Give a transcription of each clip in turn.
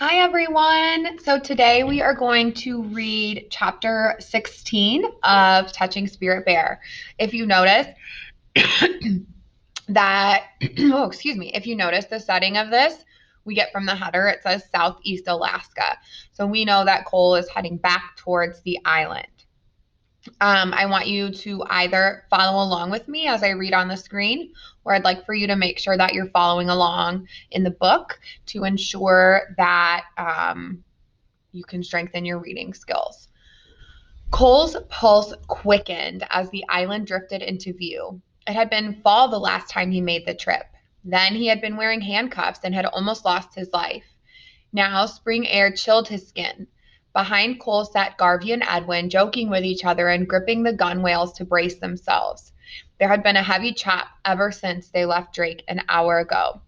Hi everyone. So today we are going to read chapter 16 of Touching Spirit Bear. If you notice that, if you notice the setting of this, we get from the header, it says Southeast Alaska. So we know that Cole is heading back towards the island. I want you to either follow along with me as I read on the screen, or I'd like for you to make sure that you're following along in the book to ensure that you can strengthen your reading skills. Cole's pulse quickened as the island drifted into view. It had been fall the last time he made the trip. Then he had been wearing handcuffs and had almost lost his life. Now spring air chilled his skin. Behind Cole sat Garvey and Edwin, joking with each other and gripping the gunwales to brace themselves. There had been a heavy chop ever since they left Drake an hour ago.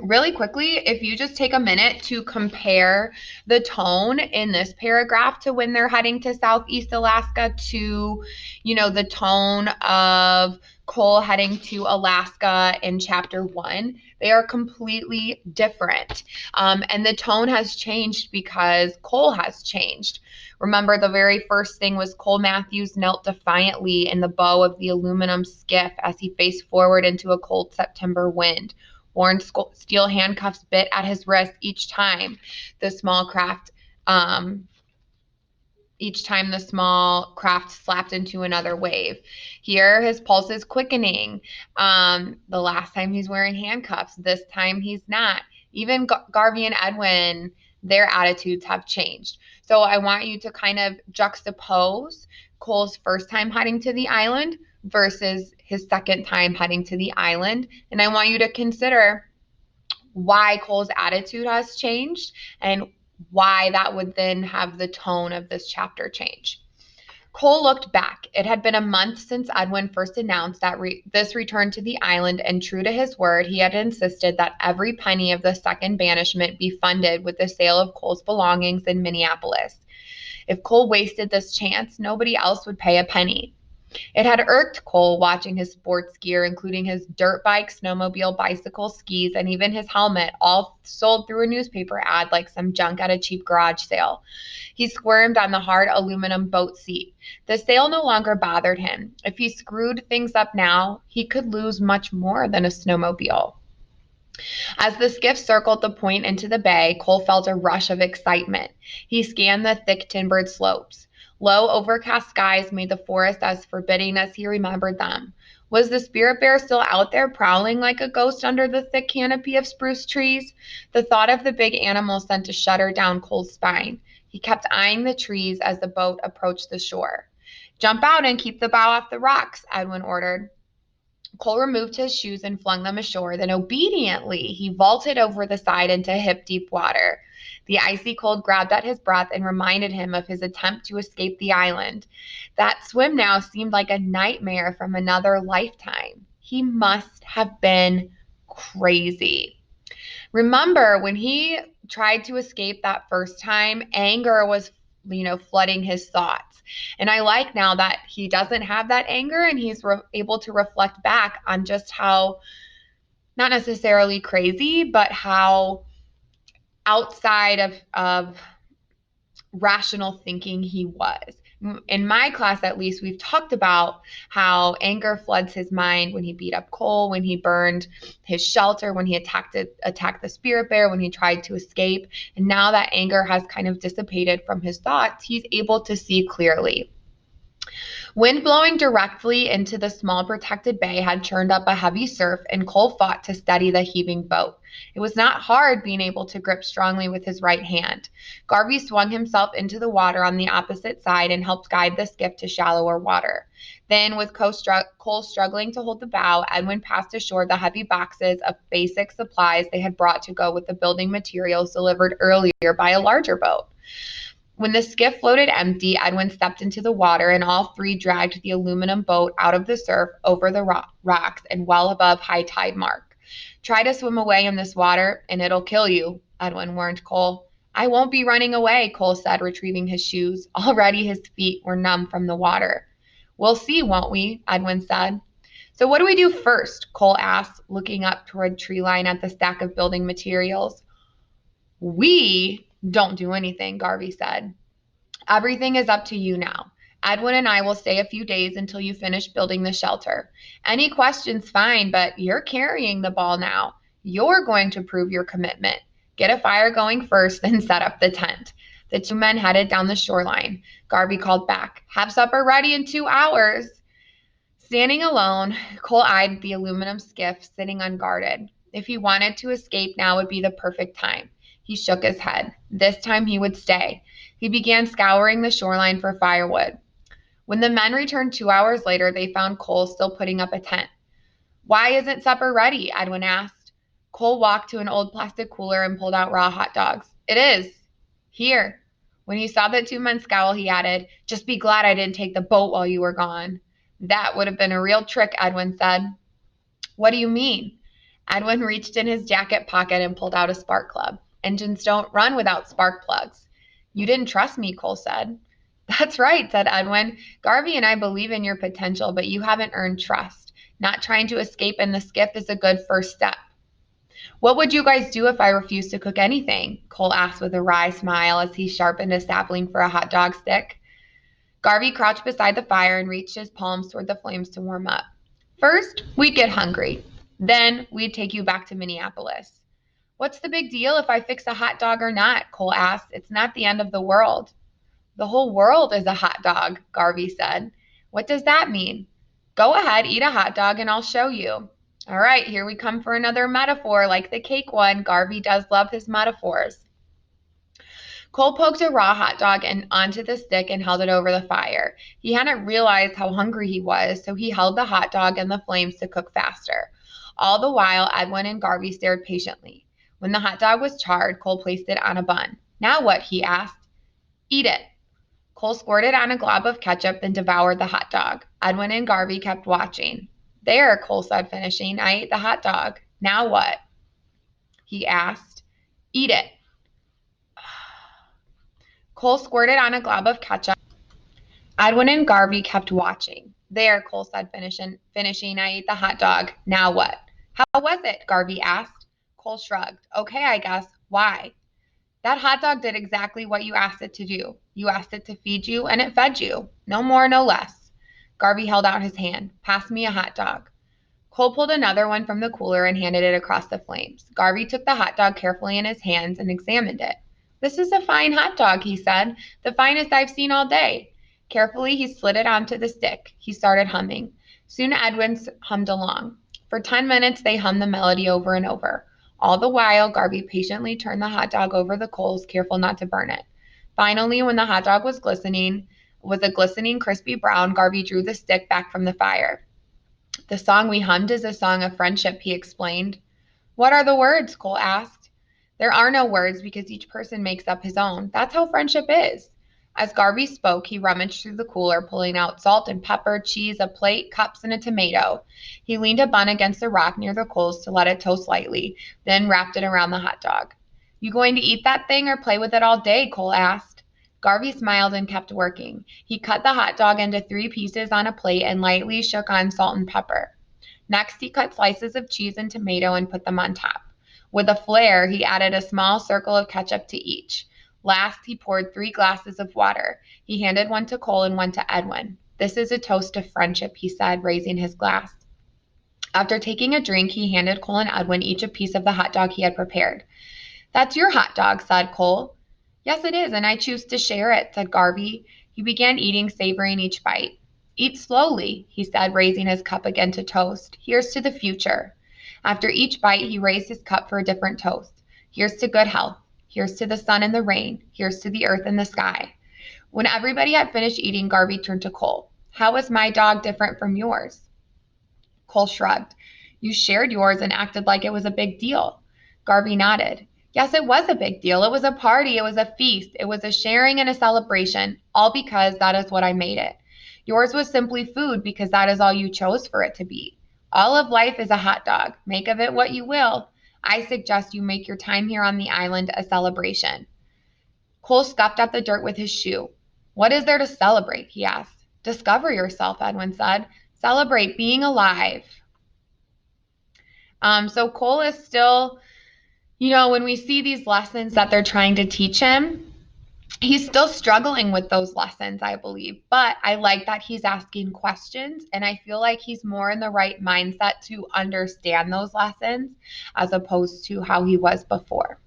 Really quickly, if you just take a minute to compare the tone in this paragraph to when they're heading to Southeast Alaska to, the tone of Cole heading to Alaska in chapter 1, they are completely different. And the tone has changed because Cole has changed. Remember, the very first thing was Cole Matthews knelt defiantly in the bow of the aluminum skiff as he faced forward into a cold September wind. Worn steel handcuffs bit at his wrist the small craft, each time the small craft slapped into another wave. Here, his pulse is quickening. The last time he's wearing handcuffs, this time he's not. Even Garvey and Edwin, their attitudes have changed. So I want you to kind of juxtapose Cole's first time heading to the island versus his second time heading to the island. And I want you to consider why Cole's attitude has changed and why that would then have the tone of this chapter change. Cole looked back. It had been a month since Edwin first announced that this return to the island, and true to his word, he had insisted that every penny of the second banishment be funded with the sale of Cole's belongings in Minneapolis. If Cole wasted this chance, nobody else would pay a penny. It had irked Cole watching his sports gear, including his dirt bike, snowmobile, bicycle, skis, and even his helmet, all sold through a newspaper ad like some junk at a cheap garage sale. He squirmed on the hard aluminum boat seat. The sale no longer bothered him. If he screwed things up now, he could lose much more than a snowmobile. As the skiff circled the point into the bay, Cole felt a rush of excitement. He scanned the thick timbered slopes. Low, overcast skies made the forest as forbidding as he remembered them. Was the spirit bear still out there prowling like a ghost under the thick canopy of spruce trees? The thought of the big animal sent a shudder down Cole's spine. He kept eyeing the trees as the boat approached the shore. "Jump out and keep the bow off the rocks," Edwin ordered. Cole removed his shoes and flung them ashore. Then obediently, he vaulted over the side into hip-deep water. The icy cold grabbed at his breath and reminded him of his attempt to escape the island. That swim now seemed like a nightmare from another lifetime. He must have been crazy. Remember, when he tried to escape that first time, anger was, flooding his thoughts. And I like now that he doesn't have that anger and he's able to reflect back on just how, not necessarily crazy, but how outside of rational thinking he was. In my class, at least, we've talked about how anger floods his mind when he beat up Cole, when he burned his shelter, when he attacked the spirit bear, when he tried to escape. And now that anger has kind of dissipated from his thoughts, he's able to see clearly. Wind blowing directly into the small protected bay had churned up a heavy surf, and Cole fought to steady the heaving boat. It was not hard being able to grip strongly with his right hand. Garvey swung himself into the water on the opposite side and helped guide the skiff to shallower water. Then, with Cole struggling to hold the bow, Edwin passed ashore the heavy boxes of basic supplies they had brought to go with the building materials delivered earlier by a larger boat. When the skiff floated empty, Edwin stepped into the water, and all three dragged the aluminum boat out of the surf, over the rocks, and well above high tide mark. "Try to swim away in this water, and it'll kill you," Edwin warned Cole. "I won't be running away," Cole said, retrieving his shoes. Already his feet were numb from the water. "We'll see, won't we?" Edwin said. "So what do we do first?" Cole asked, looking up toward tree line at the stack of building materials. We don't do anything, Garvey said. Everything is up to you now. Edwin and I will stay a few days until you finish building the shelter. Any questions, fine, but you're carrying the ball now. You're going to prove your commitment. Get a fire going first, then set up the tent. The two men headed down the shoreline. Garvey called back, "Have supper ready in 2 hours." Standing alone, Cole eyed the aluminum skiff sitting unguarded. If he wanted to escape, now would be the perfect time. He shook his head. This time he would stay. He began scouring the shoreline for firewood. When the men returned 2 hours later, they found Cole still putting up a tent. "Why isn't supper ready?" Edwin asked. Cole walked to an old plastic cooler and pulled out raw hot dogs. "It is. Here." When he saw the two men scowl, he added, "Just be glad I didn't take the boat while you were gone." "That would have been a real trick," Edwin said. "What do you mean?" Edwin reached in his jacket pocket and pulled out a spark plug. "Engines don't run without spark plugs." "You didn't trust me," Cole said. "That's right," said Edwin. "Garvey and I believe in your potential, but you haven't earned trust. Not trying to escape in the skiff is a good first step." "What would you guys do if I refused to cook anything?" Cole asked with a wry smile as he sharpened a sapling for a hot dog stick. Garvey crouched beside the fire and reached his palms toward the flames to warm up. "First, we'd get hungry. Then we'd take you back to Minneapolis." "What's the big deal if I fix a hot dog or not?" Cole asked. "It's not the end of the world." "The whole world is a hot dog," Garvey said. "What does that mean?" "Go ahead, eat a hot dog, and I'll show you." "All right, here we come for another metaphor, like the cake one. Garvey does love his metaphors." Cole poked a raw hot dog onto the stick and held it over the fire. He hadn't realized how hungry he was, so he held the hot dog in the flames to cook faster. All the while, Edwin and Garvey stared patiently. When the hot dog was charred, Cole placed it on a bun. "Now what?" he asked. "Eat it." Cole squirted on a glob of ketchup and devoured the hot dog. Edwin and Garvey kept watching. "There," Cole said, finishing. "I ate the hot dog. Now what?" he asked. "Eat it." Cole squirted on a glob of ketchup. Edwin and Garvey kept watching. "There," Cole said, finishing. "I ate the hot dog. Now what?" "How was it?" Garvey asked. Cole shrugged. "Okay, I guess. Why?" "That hot dog did exactly what you asked it to do. You asked it to feed you, and it fed you. No more, no less." Garvey held out his hand. "Pass me a hot dog." Cole pulled another one from the cooler and handed it across the flames. Garvey took the hot dog carefully in his hands and examined it. "This is a fine hot dog," he said. "The finest I've seen all day." Carefully, he slid it onto the stick. He started humming. Soon Edwin hummed along. For 10 minutes, they hummed the melody over and over. All the while, Garvey patiently turned the hot dog over the coals, careful not to burn it. Finally, when the hot dog was a glistening, crispy brown, Garvey drew the stick back from the fire. "The song we hummed is a song of friendship," he explained. "What are the words?" Cole asked. "There are no words because each person makes up his own. That's how friendship is." As Garvey spoke, he rummaged through the cooler, pulling out salt and pepper, cheese, a plate, cups, and a tomato. He leaned a bun against the rock near the coals to let it toast lightly, then wrapped it around the hot dog. "You going to eat that thing or play with it all day?" Cole asked. Garvey smiled and kept working. He cut the hot dog into 3 pieces on a plate and lightly shook on salt and pepper. Next, he cut slices of cheese and tomato and put them on top. With a flair, he added a small circle of ketchup to each. Last, he poured 3 glasses of water. He handed one to Cole and one to Edwin. "This is a toast to friendship," he said, raising his glass. After taking a drink, he handed Cole and Edwin each a piece of the hot dog he had prepared. "That's your hot dog," said Cole. "Yes, it is, and I choose to share it," said Garvey. He began eating, savoring each bite. "Eat slowly," he said, raising his cup again to toast. "Here's to the future." After each bite, he raised his cup for a different toast. "Here's to good health. Here's to the sun and the rain. Here's to the earth and the sky." When everybody had finished eating, Garvey turned to Cole. "How is my dog different from yours?" Cole shrugged. "You shared yours and acted like it was a big deal." Garvey nodded. "Yes, it was a big deal. It was a party. It was a feast. It was a sharing and a celebration, all because that is what I made it. Yours was simply food because that is all you chose for it to be. All of life is a hot dog. Make of it what you will. I suggest you make your time here on the island a celebration." Cole scuffed at the dirt with his shoe. "What is there to celebrate?" he asked. "Discover yourself," Edwin said. "Celebrate being alive." So Cole is still When we see these lessons that they're trying to teach him, he's still struggling with those lessons, I believe. But I like that he's asking questions, and I feel like he's more in the right mindset to understand those lessons as opposed to how he was before.